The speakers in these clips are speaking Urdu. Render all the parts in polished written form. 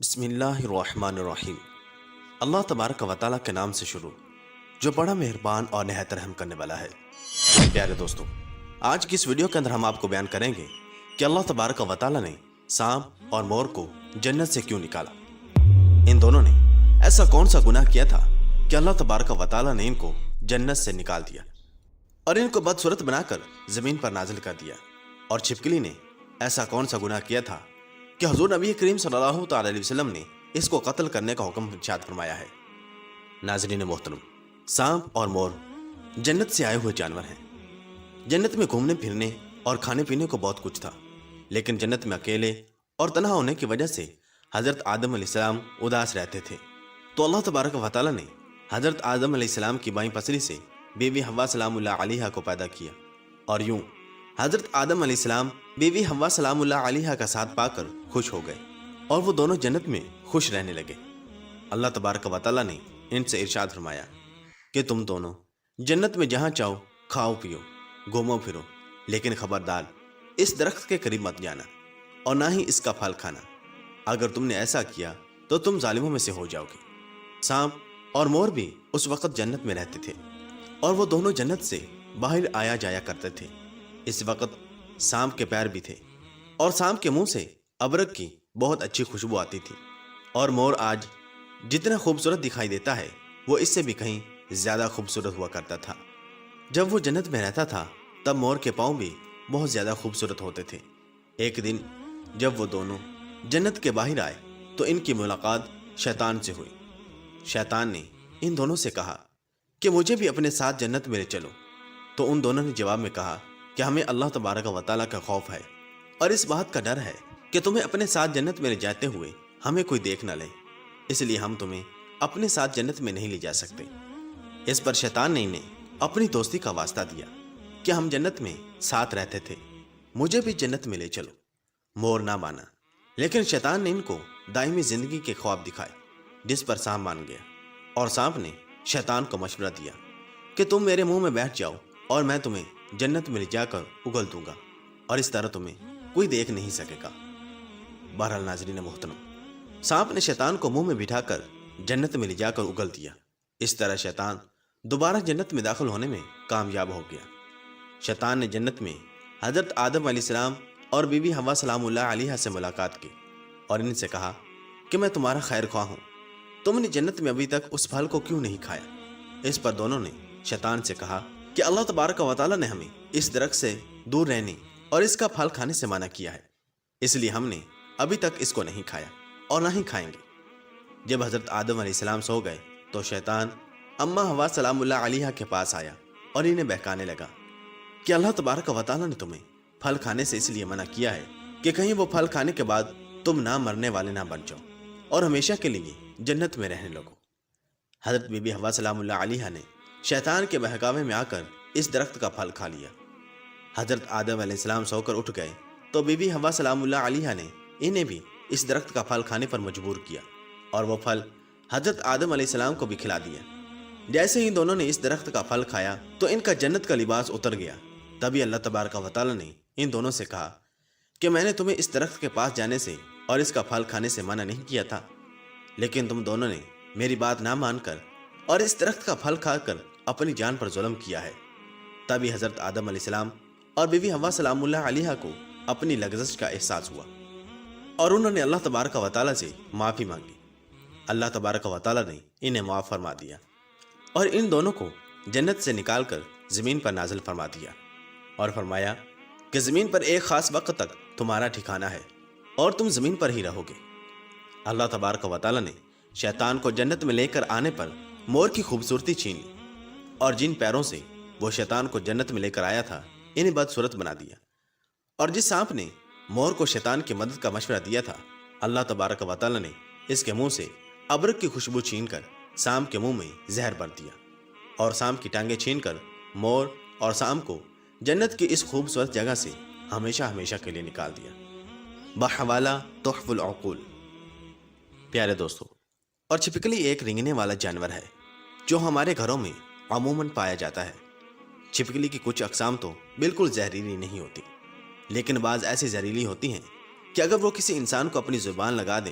بسم اللہ الرحمن الرحیم۔ اللہ تبارک و تعالیٰ کے نام سے شروع جو بڑا مہربان اور نہایت رحم کرنے والا ہے۔ پیارے دوستو، آج کی اس ویڈیو کے اندر ہم آپ کو بیان کریں گے کہ اللہ تبارک و تعالیٰ نے سانپ اور مور کو جنت سے کیوں نکالا۔ ان دونوں نے ایسا کون سا گناہ کیا تھا کہ اللہ تبارک و تعالیٰ نے ان کو جنت سے نکال دیا اور ان کو بدصورت بنا کر زمین پر نازل کر دیا؟ اور چھپکلی نے ایسا کون سا گناہ کیا تھا کہ حضور نبی کریم صلی اللہ تعالی علیہ وسلم نے اس کو قتل کرنے کا حکم ارشاد فرمایا ہے؟ ناظرین محترم، سانپ اور مور جنت سے آئے ہوئے جانور ہیں۔ جنت میں گھومنے پھرنے اور کھانے پینے کو بہت کچھ تھا، لیکن جنت میں اکیلے اور تنہا ہونے کی وجہ سے حضرت آدم علیہ السلام اداس رہتے تھے۔ تو اللہ تبارک و تعالیٰ نے حضرت آدم علیہ السلام کی بائیں پسلی سے بیوی حوا سلام اللہ علیہا کو پیدا کیا، اور یوں حضرت آدم علیہ السلام بیوی حوا سلام اللہ علیہا کا ساتھ پا کر خوش ہو گئے اور وہ دونوں جنت میں خوش رہنے لگے۔ اللہ تبارک و تعالیٰ نے ان سے ارشاد فرمایا کہ تم دونوں جنت میں جہاں چاہو کھاؤ پیو گھومو پھرو، لیکن خبردار اس درخت کے قریب مت جانا اور نہ ہی اس کا پھل کھانا۔ اگر تم نے ایسا کیا تو تم ظالموں میں سے ہو جاؤ گے۔ سانپ اور مور بھی اس وقت جنت میں رہتے تھے اور وہ دونوں جنت سے باہر آیا جایا کرتے تھے۔ اس وقت سانپ کے پیر بھی تھے اور سانپ کے منہ سے ابرک کی بہت اچھی خوشبو آتی تھی، اور مور آج جتنا خوبصورت دکھائی دیتا ہے وہ اس سے بھی کہیں زیادہ خوبصورت ہوا کرتا تھا۔ جب وہ جنت میں رہتا تھا تب مور کے پاؤں بھی بہت زیادہ خوبصورت ہوتے تھے۔ ایک دن جب وہ دونوں جنت کے باہر آئے تو ان کی ملاقات شیطان سے ہوئی۔ شیطان نے ان دونوں سے کہا کہ مجھے بھی اپنے ساتھ جنت میں لے چلو، تو ان دونوں نے جواب میں کہا کہ ہمیں اللہ تبارک و تعالیٰ کا خوف ہے اور اس بات کا ڈر ہے کہ تمہیں اپنے ساتھ جنت میں لے جاتے ہوئے ہمیں کوئی دیکھ نہ لے، اس لیے ہم تمہیں اپنے ساتھ جنت میں نہیں لے جا سکتے۔ اس پر شیطان نے انہیں اپنی دوستی کا واسطہ دیا کہ ہم جنت میں ساتھ رہتے تھے، مجھے بھی جنت میں لے چلو۔ مور نہ مانا، لیکن شیطان نے ان کو دائمی زندگی کے خواب دکھائے، جس پر سانپ مان گیا، اور سانپ نے شیطان کو مشورہ دیا کہ تم میرے منہ میں بیٹھ جاؤ اور میں تمہیں جنت میں لے جا کر اگل دوں گا، اور اس طرح تمہیں کوئی دیکھ نہیں سکے گا۔ بہرحال ناظرین محترم، سانپ نے شیطان کو منہ میں بٹھا کر جنت میں لے جا کر اگل دیا۔ اس طرح شیطان دوبارہ جنت میں داخل ہونے میں کامیاب ہو گیا۔ شیطان نے جنت میں حضرت آدم علیہ السلام اور بی بی حوا سلام اللہ علیہا سے ملاقات کی اور ان سے کہا کہ میں تمہارا خیر خواہ ہوں، تم نے جنت میں ابھی تک اس پھل کو کیوں نہیں کھایا؟ اس پر دونوں نے شیطان سے کہا کہ اللہ تبارک و تعالیٰ نے ہمیں اس درخت سے دور رہنے اور اس کا پھل کھانے سے منع کیا ہے، اس لیے ہم نے ابھی تک اس کو نہیں کھایا اور نہ ہی کھائیں گے۔ جب حضرت آدم علیہ السلام سو گئے تو شیطان اماں حوا سلام اللہ علیہا کے پاس آیا اور انہیں بہکانے لگا کہ اللہ تبارک و تعالیٰ نے تمہیں پھل کھانے سے اس لیے منع کیا ہے کہ کہیں وہ پھل کھانے کے بعد تم نہ مرنے والے نہ بن جاؤ اور ہمیشہ کے لیے جنت میں رہنے لگو۔ حضرت بی بی حوا سلام اللہ علیہا نے شیطان کے بہکاوے میں آ کر اس درخت کا پھل کھا لیا۔ حضرت آدم علیہ السلام سو کر اٹھ گئے تو بی بی حوا سلام اللہ علیہا نے انہیں بھی اس درخت کا پھل کھانے پر مجبور کیا، اور وہ پھل حضرت آدم علیہ السلام کو بھی کھلا دیا۔ جیسے ہی دونوں نے اس درخت کا پھل کھایا تو ان کا جنت کا لباس اتر گیا۔ تبھی اللہ تبارک و تعالیٰ نے ان دونوں سے کہا کہ میں نے تمہیں اس درخت کے پاس جانے سے اور اس کا پھل کھانے سے منع نہیں کیا تھا، لیکن تم دونوں نے میری بات نہ مان کر اور اس درخت کا پھل کھا کر اپنی جان پر ظلم کیا ہے۔ تبھی حضرت آدم علیہ السلام اور بی بی حوا سلام اللہ علیہا کو اپنی لغزش کا احساس ہوا اور انہوں نے اللہ تبارک و تعالیٰ سے معافی مانگی۔ اللہ تبارک و تعالیٰ نے انہیں معاف فرما دیا اور ان دونوں کو جنت سے نکال کر زمین پر نازل فرما دیا اور فرمایا کہ زمین پر ایک خاص وقت تک تمہارا ٹھکانہ ہے اور تم زمین پر ہی رہو گے۔ اللہ تبارک و تعالیٰ نے شیطان کو جنت میں لے کر آنے پر مور کی خوبصورتی چھین لی، اور جن پیروں سے وہ شیطان کو جنت میں لے کر آیا تھا انہیں بدصورت بنا دیا، اور جس سانپ نے مور کو شیطان کی مدد کا مشورہ دیا تھا، اللہ تبارک و تعالیٰ نے اس کے منہ سے ابرک کی خوشبو چھین کر سانپ کے منہ میں زہر بھر دیا، اور سانپ کی ٹانگیں چھین کر مور اور سانپ کو جنت کی اس خوبصورت جگہ سے ہمیشہ ہمیشہ کے لیے نکال دیا۔ بحوالہ تحف العقول۔ پیارے دوستو، اور چھپکلی ایک رینگنے والا جانور ہے جو ہمارے گھروں میں عموماً پایا جاتا ہے۔ چھپکلی کی کچھ اقسام تو بالکل زہریلی نہیں ہوتی، لیکن بعض ایسی زہریلی ہوتی ہیں کہ اگر وہ کسی انسان کو اپنی زبان لگا دے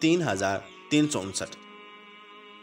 3359।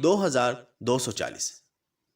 2240।